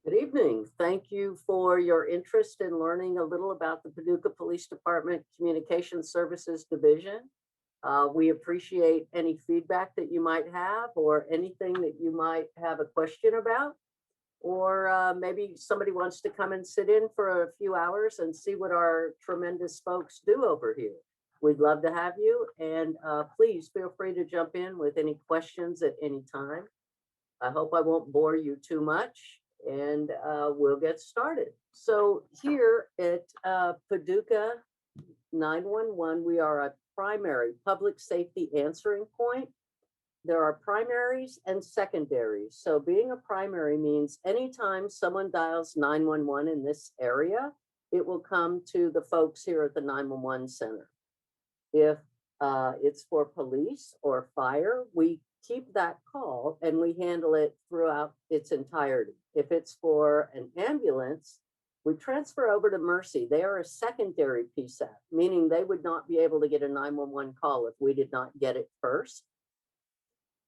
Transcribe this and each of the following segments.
Good evening. Thank you for your interest in learning a little about the Paducah Police Department Communication Services Division. We appreciate any feedback that you might have or anything that you might have a question about. Or maybe somebody wants to come and sit in for a few hours and see what our tremendous folks do over here. We'd love to have you, and please feel free to jump in with any questions at any time. I hope I won't bore you too much, and we'll get started. So here at Paducah 911, we are a primary public safety answering point. There are primaries and secondaries. So being a primary means anytime someone dials 911 in this area, it will come to the folks here at the 911 center. If it's for police or fire, we keep that call and we handle it throughout its entirety. If it's for an ambulance, we transfer over to Mercy. They are a secondary PSAP, meaning they would not be able to get a 911 call if we did not get it first.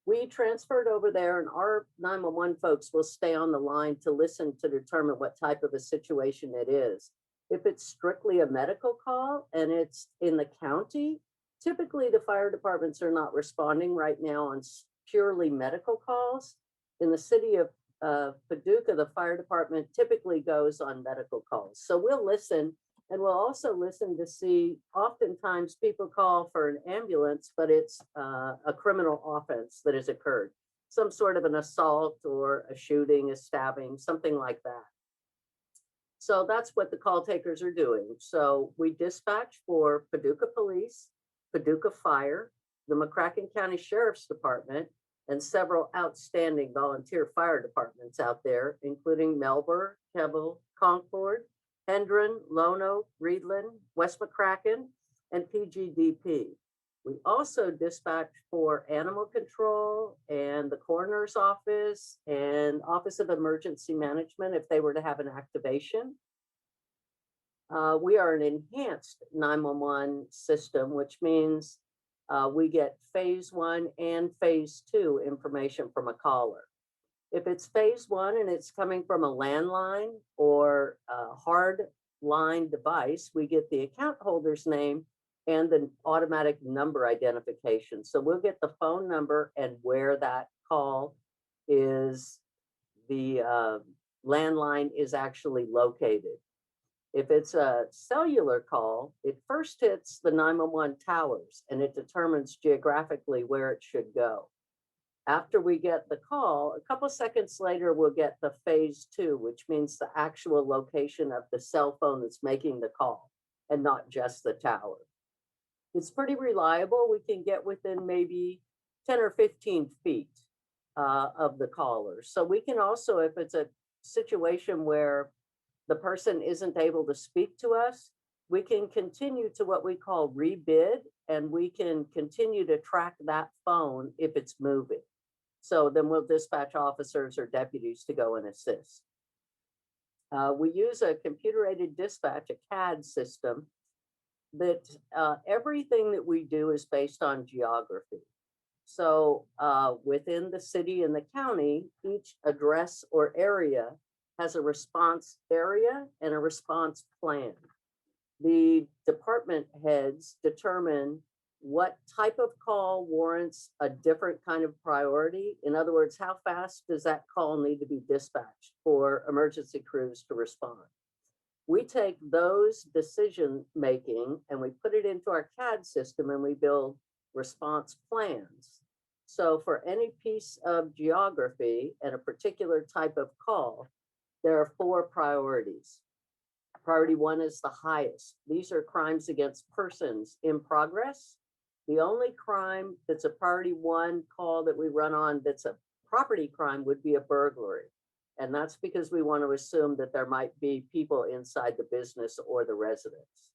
We transferred over there, and our 911 folks will stay on the line to listen to determine what type of a situation it is. If it's strictly a medical call and it's in the county, typically the fire departments are not responding right now on purely medical calls. In the city of Paducah, the fire department typically goes on medical calls. So we'll listen, and we'll also listen to see, oftentimes people call for an ambulance, but it's a criminal offense that has occurred. Some sort of an assault or a shooting, a stabbing, something like that. So that's what the call takers are doing. So we dispatch for Paducah Police, Paducah Fire, the McCracken County Sheriff's Department, and several outstanding volunteer fire departments out there, including Melbourne, Keble, Concord, Hendron, Lono, Reedland, West McCracken, and PGDP. We also dispatch for animal control and the coroner's office and Office of Emergency Management if they were to have an activation. We are an enhanced 911 system, which means we get phase 1 and phase 2 information from a caller. If it's phase 1 and it's coming from a landline or a hard line device, we get the account holder's name and the automatic number identification. So we'll get the phone number and where that call is, the landline is actually located. If it's a cellular call, it first hits the 911 towers and it determines geographically where it should go. After we get the call, a couple seconds later, we'll get the phase 2, which means the actual location of the cell phone that's making the call and not just the tower. It's pretty reliable. We can get within maybe 10 or 15 feet of the caller. So we can also, if it's a situation where the person isn't able to speak to us, we can continue to what we call rebid, and we can continue to track that phone if it's moving. So then we'll dispatch officers or deputies to go and assist. We use a computer-aided dispatch, a CAD system, that everything that we do is based on geography. So within the city and the county, each address or area has a response area and a response plan. The department heads determine what type of call warrants a different kind of priority. In other words, how fast does that call need to be dispatched for emergency crews to respond? We take those decision making and we put it into our CAD system and we build response plans. So for any piece of geography and a particular type of call, there are 4 priorities. Priority 1 is the highest. These are crimes against persons in progress. The only crime that's a priority 1 call that we run on that's a property crime would be a burglary. And that's because we want to assume that there might be people inside the business or the residence.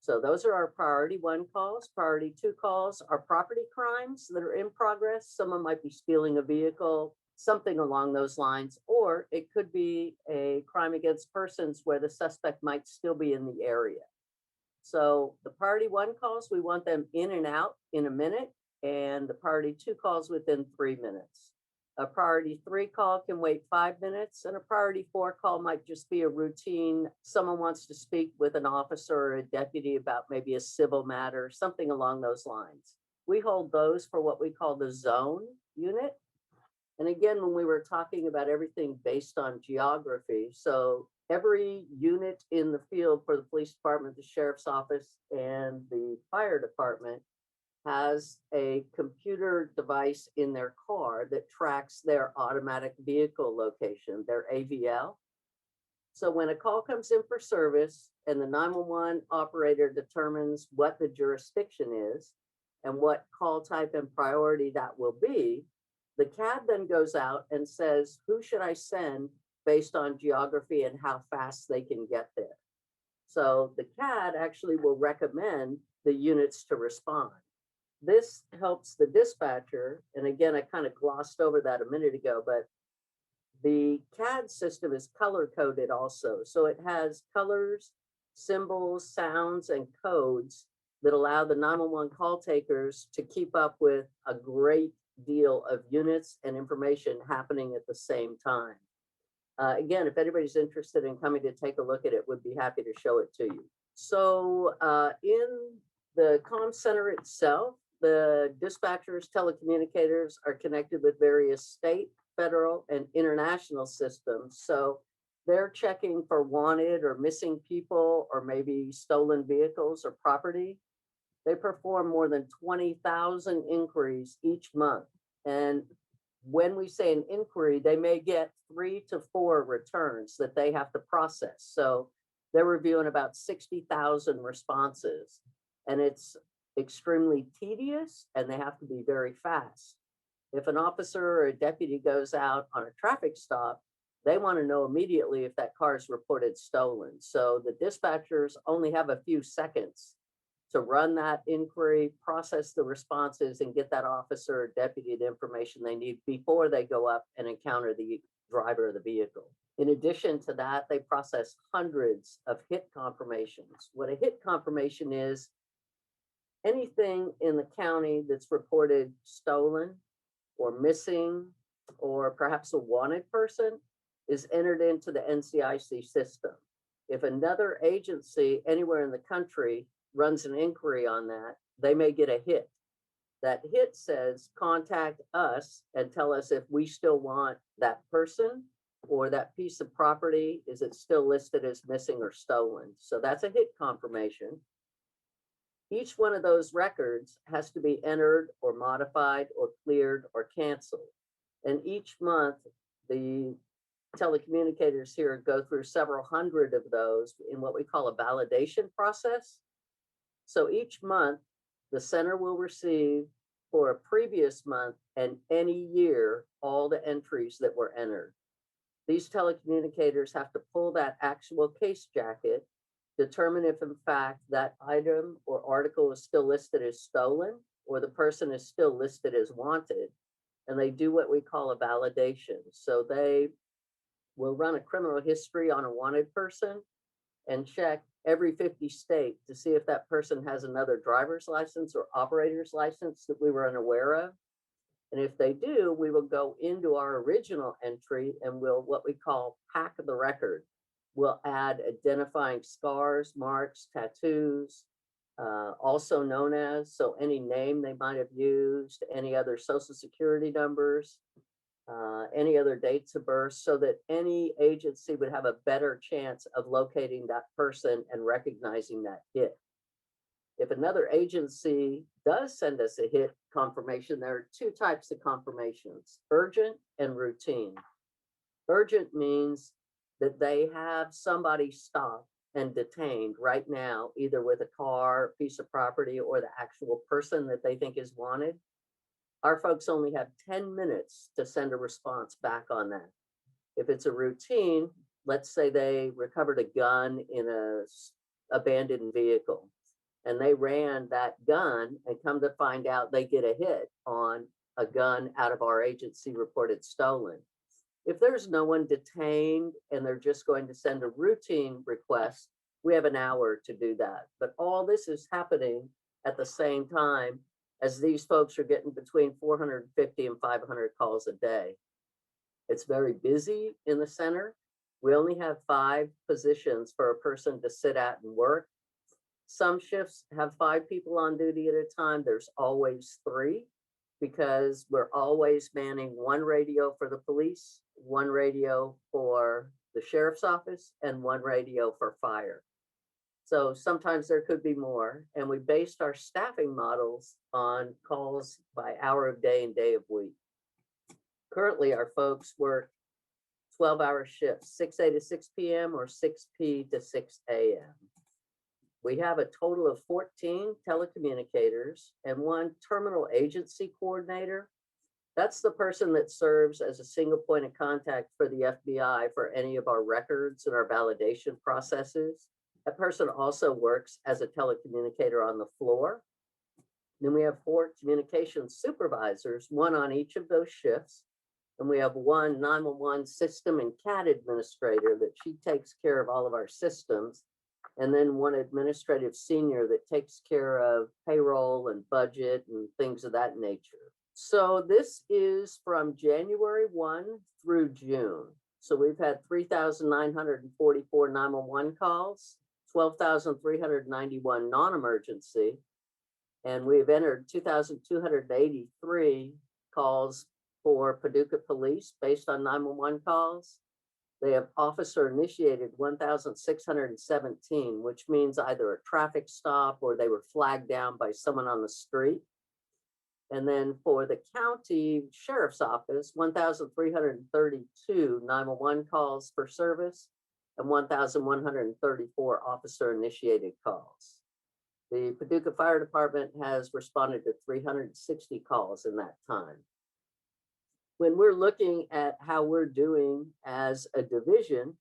So those are our priority 1 calls. Priority 2 calls are property crimes that are in progress. Someone might be stealing a vehicle, something along those lines, or it could be a crime against persons where the suspect might still be in the area. So the priority 1 calls, we want them in and out in a minute, and the priority 2 calls within 3 minutes. A priority 3 call can wait 5 minutes, and a priority 4 call might just be a routine. Someone wants to speak with an officer or a deputy about maybe a civil matter, something along those lines. We hold those for what we call the zone unit. And again, when we were talking about everything based on geography, so every unit in the field for the police department, the sheriff's office, and the fire department has a computer device in their car that tracks their automatic vehicle location, their AVL. So when a call comes in for service and the 911 operator determines what the jurisdiction is and what call type and priority that will be, the CAD then goes out and says, who should I send based on geography and how fast they can get there? So the CAD actually will recommend the units to respond. This helps the dispatcher, and again, I kind of glossed over that a minute ago, but the CAD system is color coded also. So it has colors, symbols, sounds, and codes that allow the 911 call takers to keep up with a great deal of units and information happening at the same time. Again, if anybody's interested in coming to take a look at it, would be happy to show it to you. So in the comm center itself, the dispatchers, telecommunicators are connected with various state, federal, and international systems. So they're checking for wanted or missing people or maybe stolen vehicles or property. They perform more than 20,000 inquiries each month. And when we say an inquiry, they may get 3 to 4 returns that they have to process. So they're reviewing about 60,000 responses. And it's extremely tedious and they have to be very fast. If an officer or a deputy goes out on a traffic stop, they want to know immediately if that car is reported stolen. So the dispatchers only have a few seconds to run that inquiry, process the responses, and get that officer or deputy the information they need before they go up and encounter the driver of the vehicle. In addition to that, they process hundreds of hit confirmations. What a hit confirmation is, anything in the county that's reported stolen or missing, or perhaps a wanted person, is entered into the NCIC system. If another agency anywhere in the country runs an inquiry on that, they may get a hit. That hit says, contact us and tell us if we still want that person or that piece of property. Is it still listed as missing or stolen? So that's a hit confirmation. Each one of those records has to be entered or modified or cleared or canceled. And each month, the telecommunicators here go through several hundred of those in what we call a validation process. So each month, the center will receive for a previous month and any year all the entries that were entered. These telecommunicators have to pull that actual case jacket, determine if in fact that item or article is still listed as stolen or the person is still listed as wanted, and they do what we call a validation. So they will run a criminal history on a wanted person and check every 50 states to see if that person has another driver's license or operator's license that we were unaware of. And if they do, we will go into our original entry and we'll what we call pack the record. We'll add identifying scars, marks, tattoos, also known as, so any name they might have used, any other social security numbers, any other dates of birth, so that any agency would have a better chance of locating that person and recognizing that hit. If another agency does send us a hit confirmation, there are 2 types of confirmations: urgent and routine. Urgent means that they have somebody stopped and detained right now, either with a car, piece of property, or the actual person that they think is wanted. Our folks only have 10 minutes to send a response back on that. If it's a routine, let's say they recovered a gun in a abandoned vehicle and they ran that gun and come to find out they get a hit on a gun out of our agency reported stolen. If there's no one detained and they're just going to send a routine request, we have an hour to do that. But all this is happening at the same time as these folks are getting between 450 and 500 calls a day. It's very busy in the center. We only have 5 positions for a person to sit at and work. Some shifts have 5 people on duty at a time. There's always 3 because we're always manning 1 radio for the police, 1 radio for the sheriff's office, and 1 radio for fire. So sometimes there could be more. And we based our staffing models on calls by hour of day and day of week. Currently, our folks work 12-hour shifts, 6 a to 6 p.m. or 6 p to 6 a.m. We have a total of 14 telecommunicators and 1 terminal agency coordinator. That's the person that serves as a single point of contact for the FBI for any of our records and our validation processes. That person also works as a telecommunicator on the floor. Then we have 4 communication supervisors, 1 on each of those shifts. And we have 1 911 system and CAD administrator that she takes care of all of our systems. And then 1 administrative senior that takes care of payroll and budget and things of that nature. So this is from January 1 through June. So we've had 3,944 911 calls, 12,391 non-emergency, and we've entered 2,283 calls for Paducah Police based on 911 calls. They have officer initiated 1,617, which means either a traffic stop or they were flagged down by someone on the street. And then for the county sheriff's office, 1,332 911 calls for service and 1,134 officer initiated calls. The Paducah Fire Department has responded to 360 calls in that time. When we're looking at how we're doing as a division,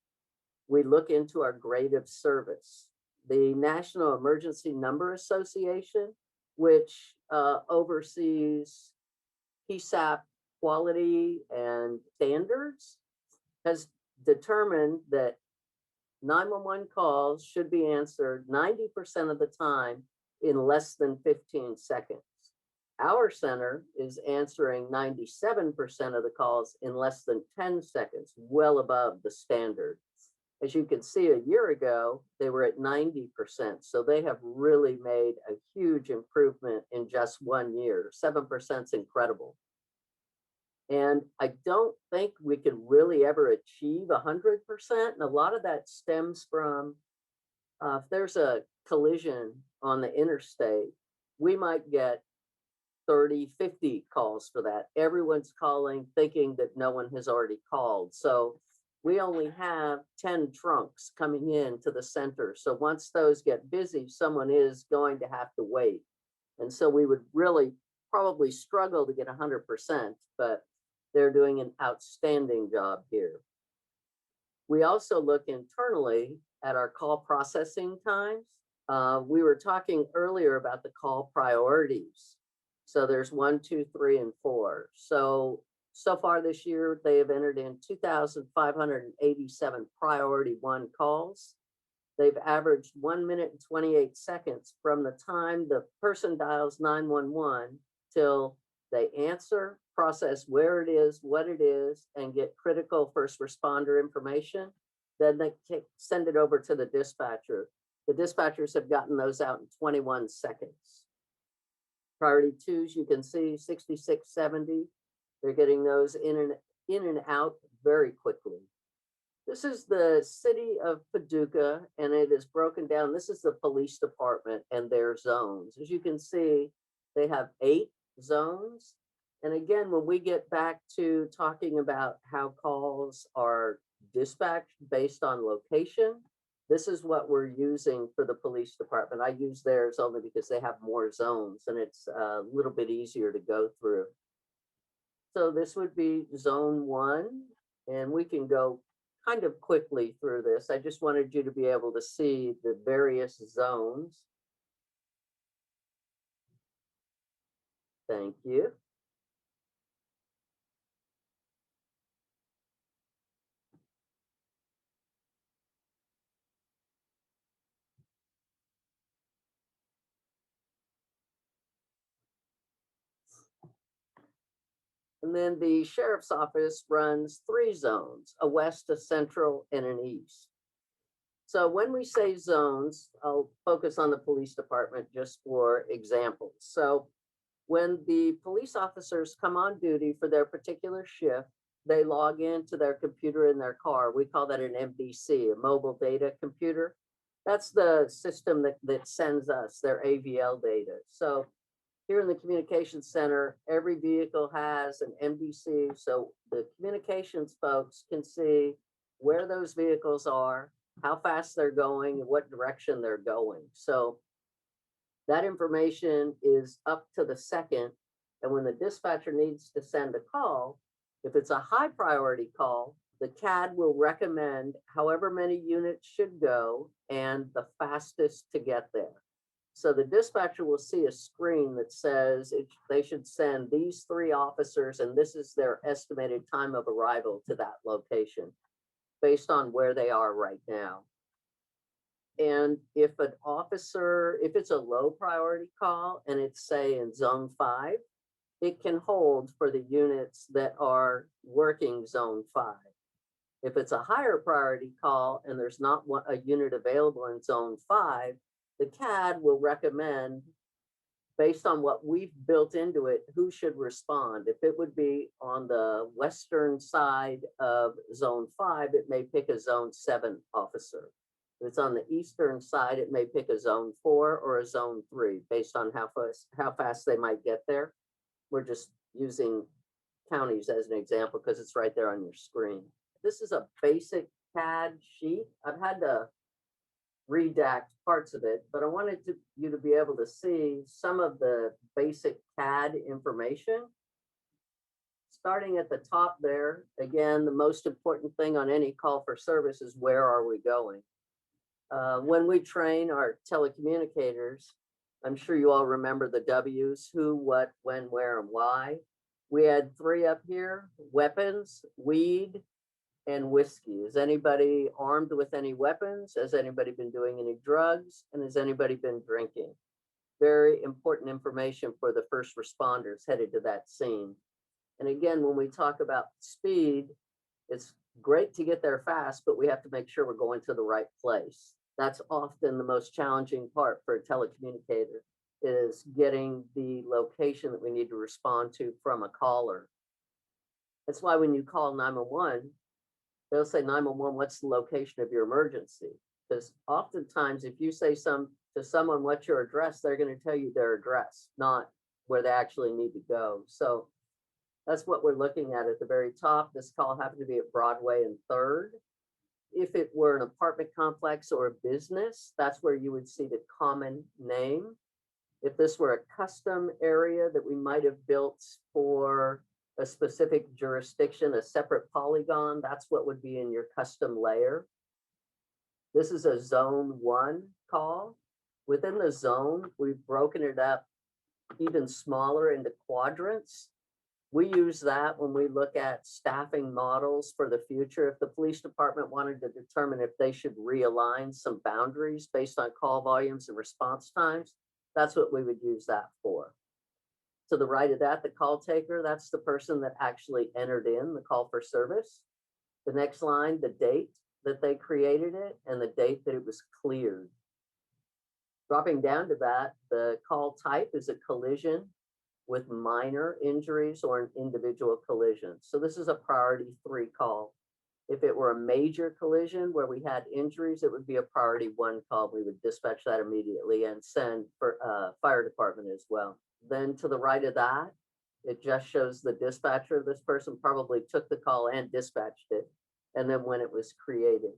we look into our grade of service. The National Emergency Number Association, which oversees PSAP quality and standards, has determined that 911 calls should be answered 90% of the time in less than 15 seconds. Our center is answering 97% of the calls in less than 10 seconds, well above the standard. As you can see, a year ago, they were at 90%. So they have really made a huge improvement in just 1 year. 7% is incredible. And I don't think we could really ever achieve 100%. And a lot of that stems from if there's a collision on the interstate, we might get 30, 50 calls for that. Everyone's calling thinking that no one has already called. So we only have 10 trunks coming in to the center. So once those get busy, someone is going to have to wait. And so we would really probably struggle to get 100%, but they're doing an outstanding job here. We also look internally at our call processing times. We were talking earlier about the call priorities. So there's 1, 2, 3, and 4. So far this year, they have entered in 2,587 priority 1 calls. They've averaged 1 minute and 28 seconds from the time the person dials 911 till they answer, process where it is, what it is, and get critical first responder information. Then they send it over to the dispatcher. The dispatchers have gotten those out in 21 seconds. Priority 2s, you can see 66, 70. They're getting those in and out very quickly. This is the city of Paducah, and it is broken down. This is the police department and their zones. As you can see, they have 8 zones. And again, when we get back to talking about how calls are dispatched based on location, this is what we're using for the police department. I use theirs only because they have more zones and it's a little bit easier to go through. So this would be zone 1, and we can go kind of quickly through this. I just wanted you to be able to see the various zones. Thank you. And then the sheriff's office runs 3 zones, a west, a central, and an east. So when we say zones, I'll focus on the police department just for examples. So when the police officers come on duty for their particular shift, they log into their computer in their car. We call that an MDC, a mobile data computer. That's the system that sends us their AVL data. So here in the communications center, every vehicle has an MDC. So the communications folks can see where those vehicles are, how fast they're going, and what direction they're going. So that information is up to the second. And when the dispatcher needs to send a call, if it's a high priority call, the CAD will recommend however many units should go and the fastest to get there. So the dispatcher will see a screen that says they should send these 3 officers, and this is their estimated time of arrival to that location based on where they are right now. And if it's a low priority call and it's say in zone 5, it can hold for the units that are working zone 5. If it's a higher priority call and there's not a unit available in zone 5, the CAD will recommend, based on what we've built into it, who should respond. If it would be on the western side of zone 5, it may pick a zone 7 officer. If it's on the eastern side, it may pick a zone 4 or a zone 3 based on how fast they might get there. We're just using counties as an example because it's right there on your screen. This is a basic CAD sheet. I've had to redact parts of it, but I wanted you to be able to see some of the basic CAD information. Starting at the top there, again, the most important thing on any call for service is where are we going? When we train our telecommunicators, I'm sure you all remember the W's: who, what, when, where, and why. We had 3 up here: weapons, weed, and whiskey. Is anybody armed with any weapons? Has anybody been doing any drugs? And has anybody been drinking? Very important information for the first responders headed to that scene. And again, when we talk about speed, it's great to get there fast, but we have to make sure we're going to the right place. That's often the most challenging part for a telecommunicator, is getting the location that we need to respond to from a caller. That's why when you call 911, they'll say, 911, what's the location of your emergency? Because oftentimes if you say to someone what's your address, they're going to tell you their address, not where they actually need to go. So that's what we're looking at the very top. This call happened to be at Broadway and 3rd. If it were an apartment complex or a business, that's where you would see the common name. If this were a custom area that we might have built for a specific jurisdiction, a separate polygon, that's what would be in your custom layer. This is a zone 1 call. Within the zone, we've broken it up even smaller into quadrants. We use that when we look at staffing models for the future. If the police department wanted to determine if they should realign some boundaries based on call volumes and response times, that's what we would use that for. To the right of that, the call taker, that's the person that actually entered in the call for service. The next line, the date that they created it and the date that it was cleared. Dropping down to that, the call type is a collision with minor injuries or an individual collision. So this is a priority 3 call. If it were a major collision where we had injuries, it would be a priority 1 call. We would dispatch that immediately and send for fire department as well. Then to the right of that, it just shows the dispatcher. This person probably took the call and dispatched it, and then when it was created.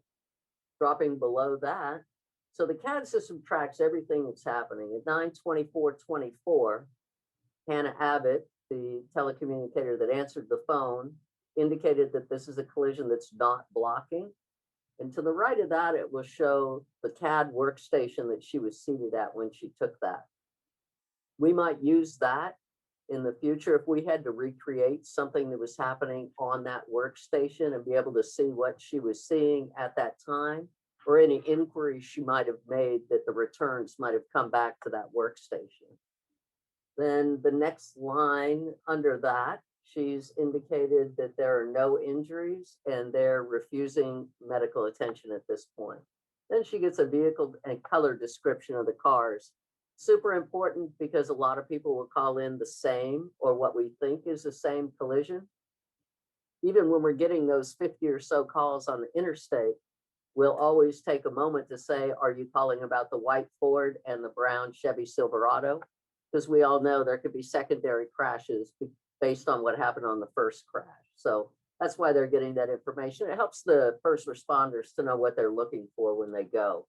Dropping below that, so the CAD system tracks everything that's happening. At 9:24:24, Hannah Abbott, the telecommunicator that answered the phone, indicated that this is a collision that's not blocking. And to the right of that, it will show the CAD workstation that she was seated at when she took that. We might use that in the future if we had to recreate something that was happening on that workstation and be able to see what she was seeing at that time, or any inquiries she might have made that the returns might have come back to that workstation. Then the next line under that she's indicated that there are no injuries and they're refusing medical attention at this point. Then she gets a vehicle and color description of the cars. Super important because a lot of people will call in the same or what we think is the same collision. Even when we're getting those 50 or so calls on the interstate, we'll always take a moment to say, are you calling about the white Ford and the brown Chevy Silverado? Because we all know there could be secondary crashes based on what happened on the first crash. So that's why they're getting that information. It helps the first responders to know what they're looking for when they go.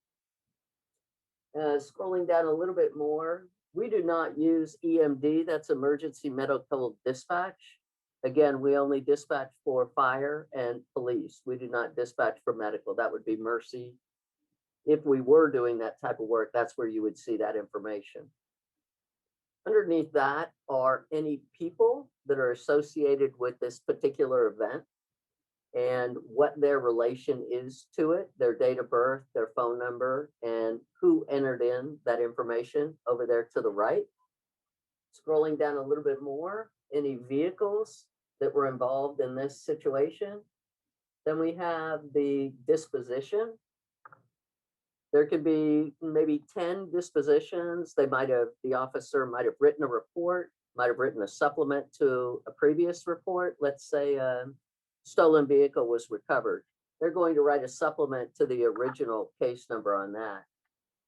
Scrolling down a little bit more, we do not use EMD, that's emergency medical dispatch. Again, we only dispatch for fire and police. We do not dispatch for medical. That would be Mercy. If we were doing that type of work, that's where you would see that information. Underneath that are any people that are associated with this particular event and what their relation is to it, their date of birth, their phone number, and who entered in that information over there to the right. Scrolling down a little bit more, any vehicles that were involved in this situation. Then we have the disposition. There could be maybe 10 dispositions. The officer might have written a report, might have written a supplement to a previous report. Let's say a stolen vehicle was recovered. They're going to write a supplement to the original case number on that.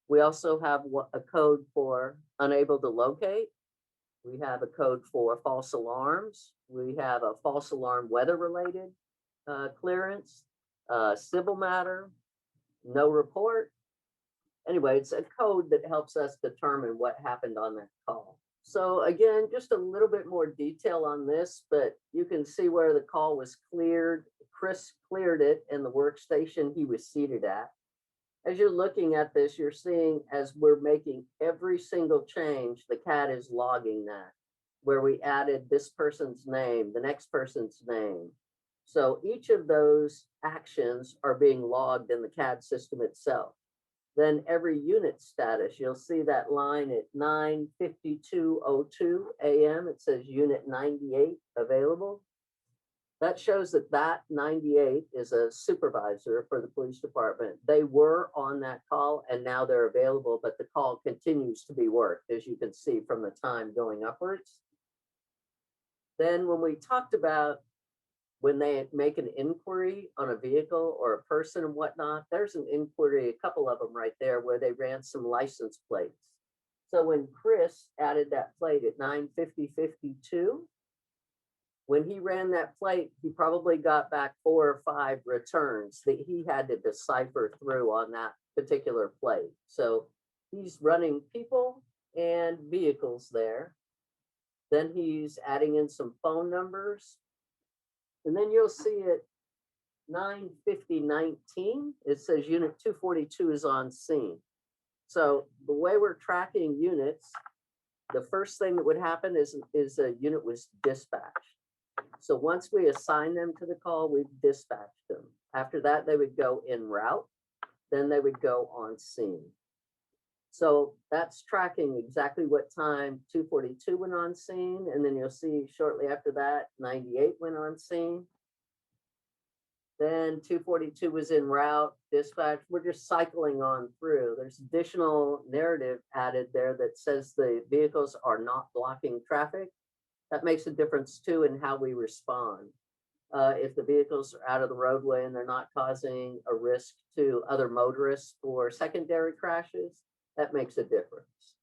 We also have a code for unable to locate. We have a code for false alarms. We have a false alarm weather-related clearance, civil matter, no report. Anyway, it's a code that helps us determine what happened on that call. So again, just a little bit more detail on this, but you can see where the call was cleared. Chris cleared it in the workstation he was seated at. As you're looking at this, you're seeing as we're making every single change, the CAD is logging that, where we added this person's name, the next person's name. So each of those actions are being logged in the CAD system itself. Then every unit status, you'll see that line at 9:52:02 a.m. It says unit 98 available. That shows that that 98 is a supervisor for the police department. They were on that call and now they're available, but the call continues to be worked, as you can see from the time going upwards. Then when we talked about when they make an inquiry on a vehicle or a person and whatnot, there's an inquiry, a couple of them right there, where they ran some license plates. So when Chris added that plate at 9:50:52, when he ran that plate, he probably got back 4 or 5 returns that he had to decipher through on that particular plate. So he's running people and vehicles there. Then he's adding in some phone numbers. And then you'll see at 9:50:19, it says unit 242 is on scene. So the way we're tracking units, the first thing that would happen is a unit was dispatched. So once we assign them to the call, we've dispatched them. After that, they would go en route, then they would go on scene. So that's tracking exactly what time 242 went on scene. And then you'll see shortly after that, 98 went on scene. Then 242 was en route, dispatch. We're just cycling on through. There's additional narrative added there that says the vehicles are not blocking traffic. That makes a difference too in how we respond. If the vehicles are out of the roadway and they're not causing a risk to other motorists or secondary crashes, that makes a difference.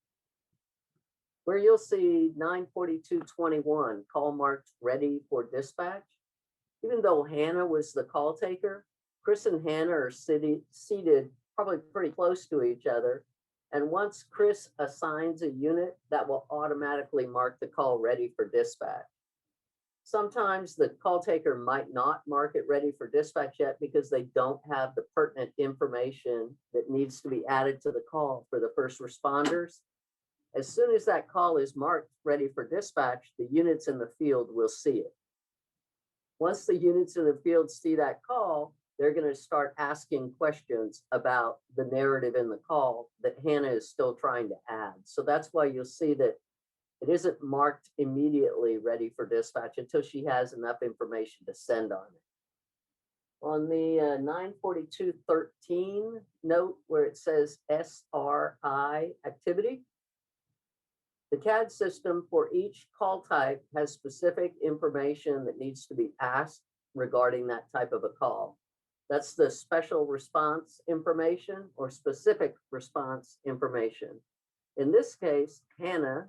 Where you'll see 9:42:21, call marked ready for dispatch. Even though Hannah was the call taker, Chris and Hannah are seated probably pretty close to each other. And once Chris assigns a unit, that will automatically mark the call ready for dispatch. Sometimes the call taker might not mark it ready for dispatch yet because they don't have the pertinent information that needs to be added to the call for the first responders. As soon as that call is marked ready for dispatch, the units in the field will see it. Once the units in the field see that call, they're going to start asking questions about the narrative in the call that Hannah is still trying to add. So that's why you'll see that It isn't marked immediately ready for dispatch until she has enough information to send on it. On the 942.13 note where it says SRI activity, the CAD system for each call type has specific information that needs to be asked regarding that type of a call. That's the special response information or specific response information. In this case, Hannah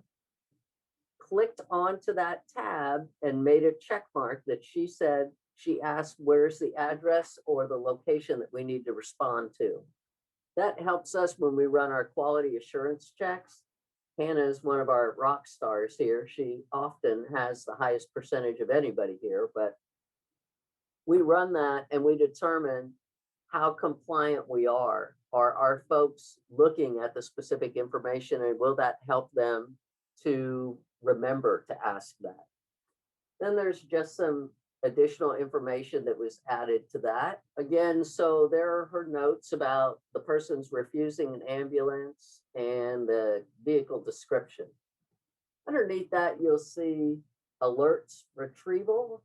clicked onto that tab and made a check mark that she said she asked where's the address or the location that we need to respond to. That helps us when we run our quality assurance checks. Hannah is one of our rock stars here. She often has the highest percentage of anybody here, but we run that and we determine how compliant we are. Are our folks looking at the specific information, and will that help them to remember to ask that? Then there's just some additional information that was added to that. Again, so there are her notes about the person's refusing an ambulance and the vehicle description. Underneath that, you'll see alerts retrieval.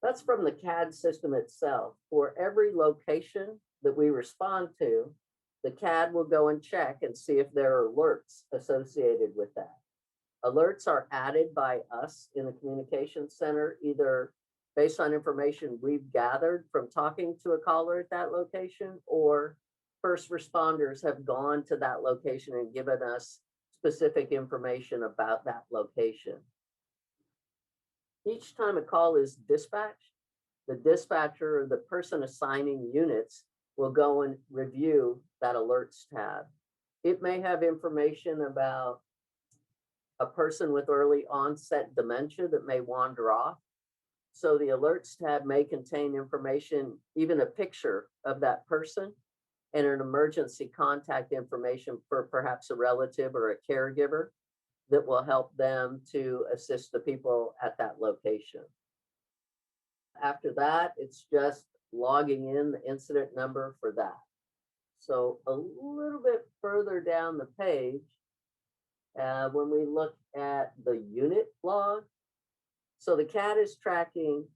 That's from the CAD system itself. For every location that we respond to, the CAD will go and check and see if there are alerts associated with that. Alerts are added by us in the communications center, either based on information we've gathered from talking to a caller at that location, or first responders have gone to that location and given us specific information about that location. Each time a call is dispatched, the dispatcher or the person assigning units will go and review that alerts tab. It may have information about a person with early onset dementia that may wander off. So the alerts tab may contain information, even a picture of that person, and an emergency contact information for perhaps a relative or a caregiver that will help them to assist the people at that location. After that, it's just logging in the incident number for that. So a little bit further down the page, when we look at the unit log, so the CAD is tracking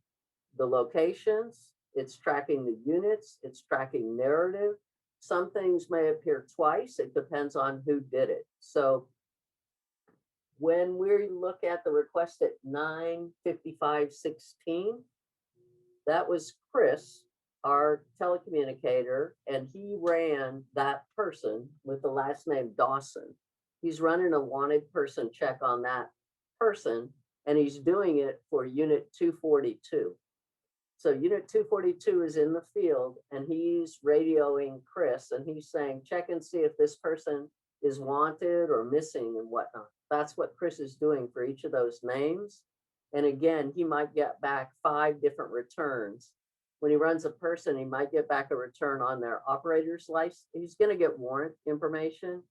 the locations, it's tracking the units, it's tracking narrative. Some things may appear twice, it depends on who did it. So when we look at the request at 9:55:16, that was Chris, our telecommunicator, and he ran that person with the last name Dawson. He's running a wanted person check on that person, and he's doing it for unit 242. So unit 242 is in the field, and he's radioing Chris, and he's saying, check and see if this person is wanted or missing and whatnot. That's what Chris is doing for each of those names. And again, he might get back 5 different returns. When he runs a person, he might get back a return on their operator's license. He's going to get warrant information,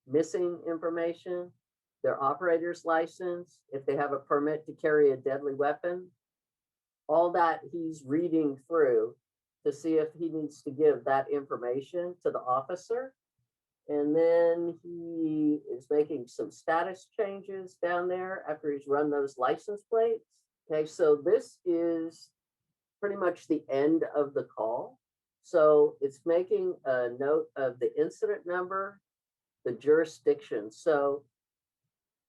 missing information, their operator's license, if they have a permit to carry a deadly weapon. All that he's reading through to see if he needs to give that information to the officer. And then he is making some status changes down there after he's run those license plates. Okay, so this is pretty much the end of the call. So it's making a note of the incident number, the jurisdiction. So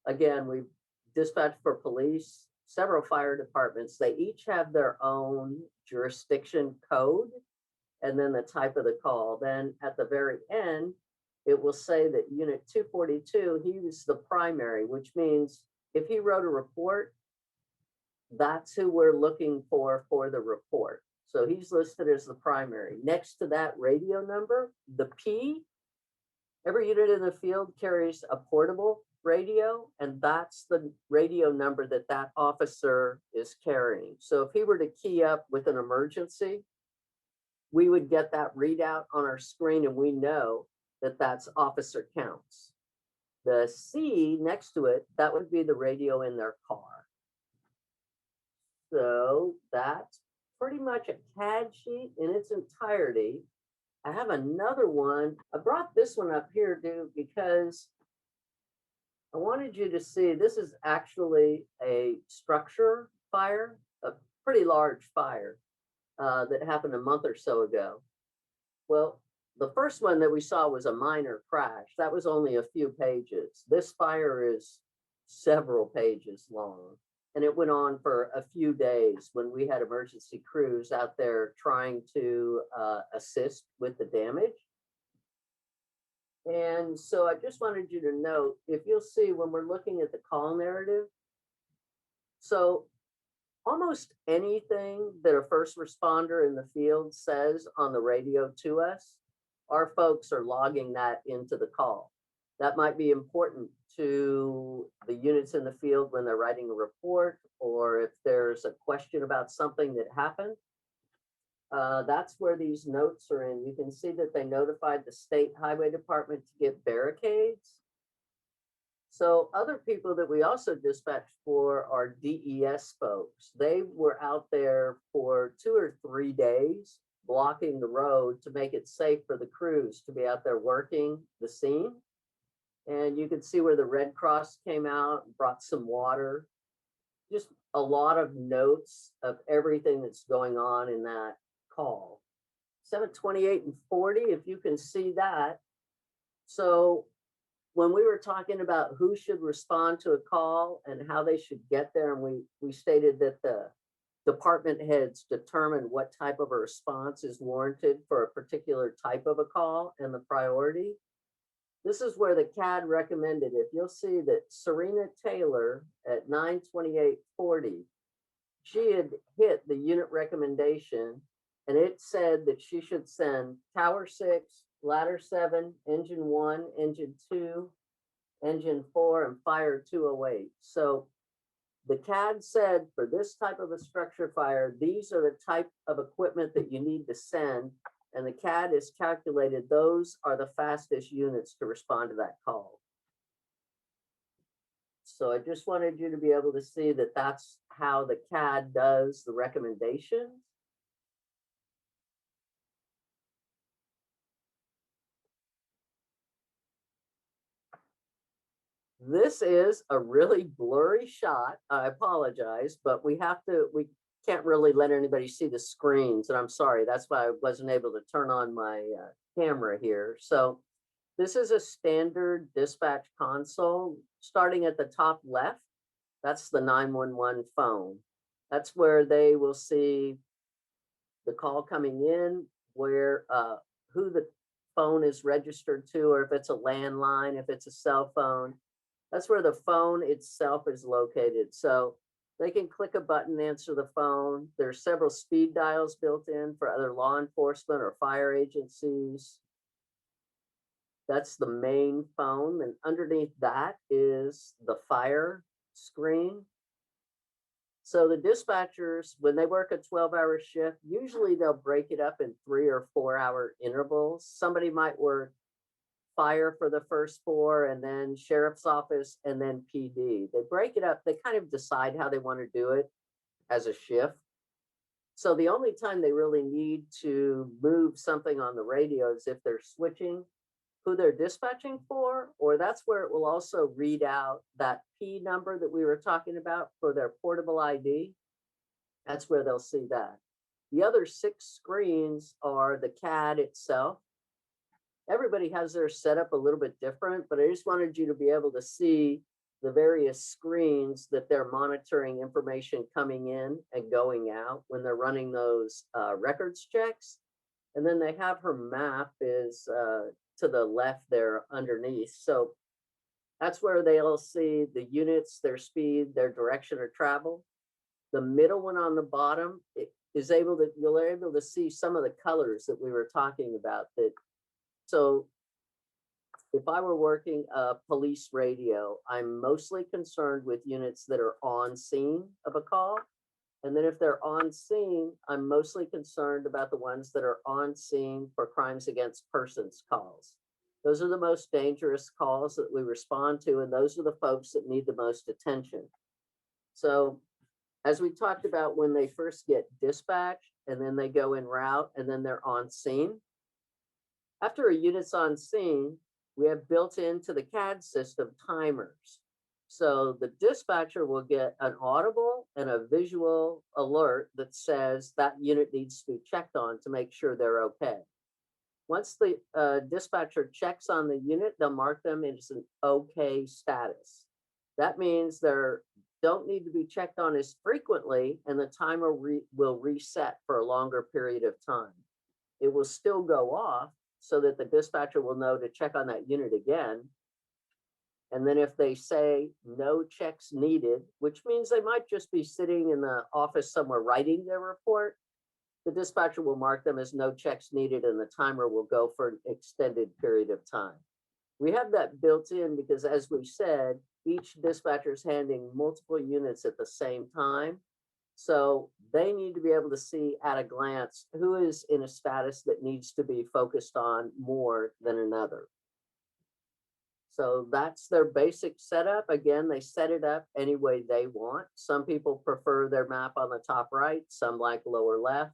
again, we've dispatched for police, several fire departments. They each have their own jurisdiction code and then the type of the call. Then at the very end, it will say that unit 242, he was the primary, which means if he wrote a report, that's who we're looking for the report. So he's listed as the primary. Next to that radio number, the P, every unit in the field carries a portable radio, and that's the radio number that that officer is carrying. So if he were to key up with an emergency, we would get that readout on our screen, and we know that that's officer counts. The C next to it, that would be the radio in their car. So that's pretty much a CAD sheet in its entirety. I have another one. I brought this one up here, dude, because I wanted you to see, this is actually a structure fire, a pretty large fire that happened a month or so ago. Well, the first one that we saw was a minor crash. That was only a few pages. This fire is several pages long. And it went on for a few days when we had emergency crews out there trying to assist with the damage. And so I just wanted you to note, if you'll see when we're looking at the call narrative, so almost anything that a first responder in the field says on the radio to us, our folks are logging that into the call. That might be important to the units in the field when they're writing a report, or if there's a question about something that happened. That's where these notes are in. You can see that they notified the state highway department to get barricades. So other people that we also dispatched for are DES folks. They were out there for 2 or 3 days blocking the road to make it safe for the crews to be out there working the scene. And you can see where the Red Cross came out and brought some water. Just a lot of notes of everything that's going on in that call. 728 and 40, if you can see that. So when we were talking about who should respond to a call and how they should get there, and we stated that the department heads determine what type of a response is warranted for a particular type of a call and the priority. This is where the CAD recommended, if you'll see that Serena Taylor at 92840, she had hit the unit recommendation, and it said that she should send Tower 6, Ladder 7, Engine 1, Engine 2, Engine 4, and Fire 208. So the CAD said for this type of a structure fire, these are the type of equipment that you need to send. And the CAD is calculated, those are the fastest units to respond to that call. So I just wanted you to be able to see that that's how the CAD does the recommendations. This is a really blurry shot. I apologize, but we can't really let anybody see the screens. And I'm sorry, that's why I wasn't able to turn on my camera here. So this is a standard dispatch console. Starting at the top left, that's the 911 phone. That's where they will see the call coming in, where who the phone is registered to, or if it's a landline, if it's a cell phone. That's where the phone itself is located. So they can click a button, answer the phone. There's several speed dials built in for other law enforcement or fire agencies. That's the main phone. And underneath that is the fire screen. So the dispatchers, when they work a 12-hour shift, usually they'll break it up in 3 or 4 hour intervals. Somebody might work fire for the first 4, and then sheriff's office, and then PD. They break it up. They kind of decide how they want to do it as a shift. So the only time they really need to move something on the radio is if they're switching who they're dispatching for, or that's where it will also read out that P number that we were talking about for their portable ID. That's where they'll see that. The other 6 screens are the CAD itself. Everybody has their setup a little bit different, but I just wanted you to be able to see the various screens that they're monitoring information coming in and going out when they're running those records checks. And then they have her map is to the left there underneath. So that's where they'll see the units, their speed, their direction of travel. The middle one on the bottom is you're able to see some of the colors that we were talking about. So if I were working a police radio, I'm mostly concerned with units that are on scene of a call. And then if they're on scene, I'm mostly concerned about the ones that are on scene for crimes against persons calls. Those are the most dangerous calls that we respond to, and those are the folks that need the most attention. So as we talked about, when they first get dispatched and then they go en route and then they're on scene, after a unit's on scene, we have built into the CAD system timers. So the dispatcher will get an audible and a visual alert that says that unit needs to be checked on to make sure they're okay. Once the dispatcher checks on the unit, they'll mark them as an okay status. That means they don't need to be checked on as frequently, and the timer will reset for a longer period of time. It will still go off so that the dispatcher will know to check on that unit again. And then if they say no checks needed, which means they might just be sitting in the office somewhere writing their report, the dispatcher will mark them as no checks needed and the timer will go for an extended period of time. We have that built in because, as we said, each dispatcher is handling multiple units at the same time. So they need to be able to see at a glance who is in a status that needs to be focused on more than another. So that's their basic setup. Again, they set it up any way they want. Some people prefer their map on the top right, some like lower left.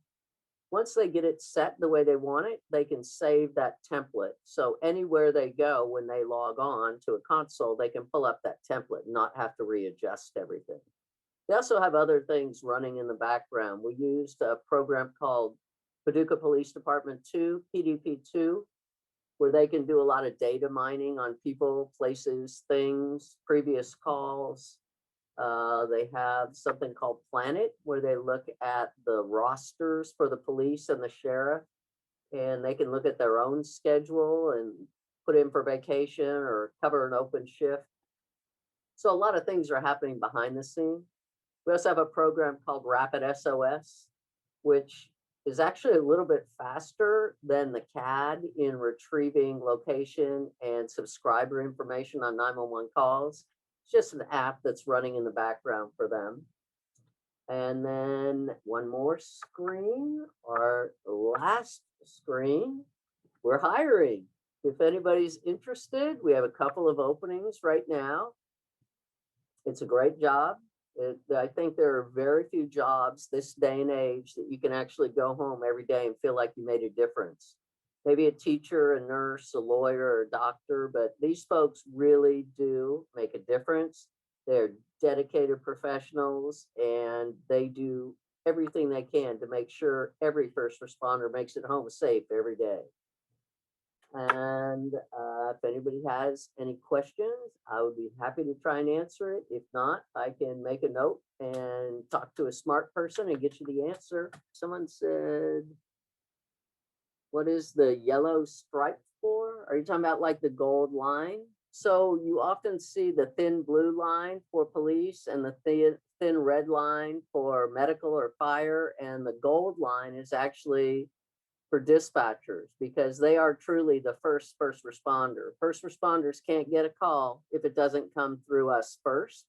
Once they get it set the way they want it, they can save that template. So anywhere they go, when they log on to a console, they can pull up that template and not have to readjust everything. They also have other things running in the background. We used a program called Paducah Police Department 2, PDP2, where they can do a lot of data mining on people, places, things, previous calls. They have something called Planet, where they look at the rosters for the police and the sheriff, and they can look at their own schedule and put in for vacation or cover an open shift. So a lot of things are happening behind the scene. We also have a program called Rapid SOS, which is actually a little bit faster than the CAD in retrieving location and subscriber information on 911 calls. It's just an app that's running in the background for them. And then one more screen, our last screen, we're hiring. If anybody's interested, we have a couple of openings right now. It's a great job. I think there are very few jobs this day and age that you can actually go home every day and feel like you made a difference. Maybe a teacher, a nurse, a lawyer, or a doctor, but these folks really do make a difference. They're dedicated professionals and they do everything they can to make sure every first responder makes it home safe every day. And if anybody has any questions, I would be happy to try and answer it. If not, I can make a note and talk to a smart person and get you the answer. Someone said, what is the yellow stripe for? Are you talking about like the gold line? So you often see the thin blue line for police and the thin red line for medical or fire. And the gold line is actually for dispatchers because they are truly the first responder. First responders can't get a call if it doesn't come through us first.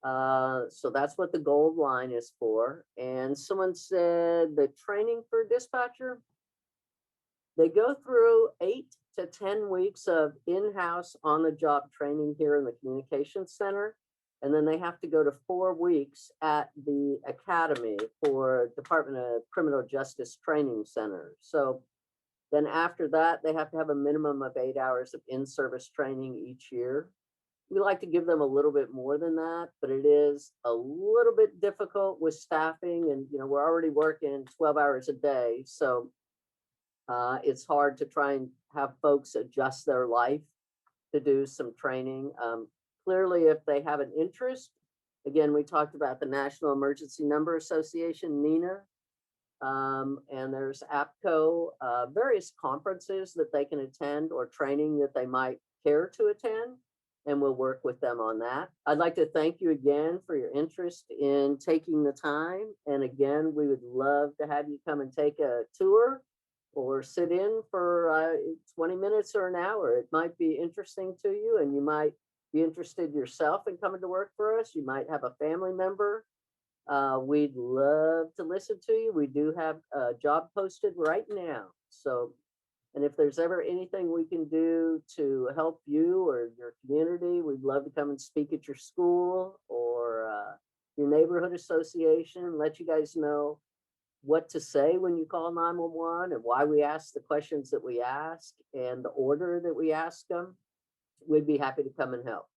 So that's what the gold line is for. And someone said the training for dispatcher, they go through 8 to 10 weeks of in-house on-the-job training here in the communications center. And then they have to go to 4 weeks at the Academy for Department of Criminal Justice Training Center. So then after that, they have to have a minimum of 8 hours of in-service training each year. We like to give them a little bit more than that, but it is a little bit difficult with staffing. And, we're already working 12 hours a day. So it's hard to try and have folks adjust their life to do some training. Clearly, if they have an interest, again, we talked about the National Emergency Number Association, NENA, and there's APCO, various conferences that they can attend or training that they might care to attend, and we'll work with them on that. I'd like to thank you again for your interest in taking the time. And again, we would love to have you come and take a tour or sit in for 20 minutes or an hour. It might be interesting to you and you might be interested yourself in coming to work for us. You might have a family member. We'd love to listen to you. We do have a job posted right now. So, and if there's ever anything we can do to help you or your community, we'd love to come and speak at your school or your neighborhood association, let you guys know what to say when you call 911 and why we ask the questions that we ask and the order that we ask them. We'd be happy to come and help.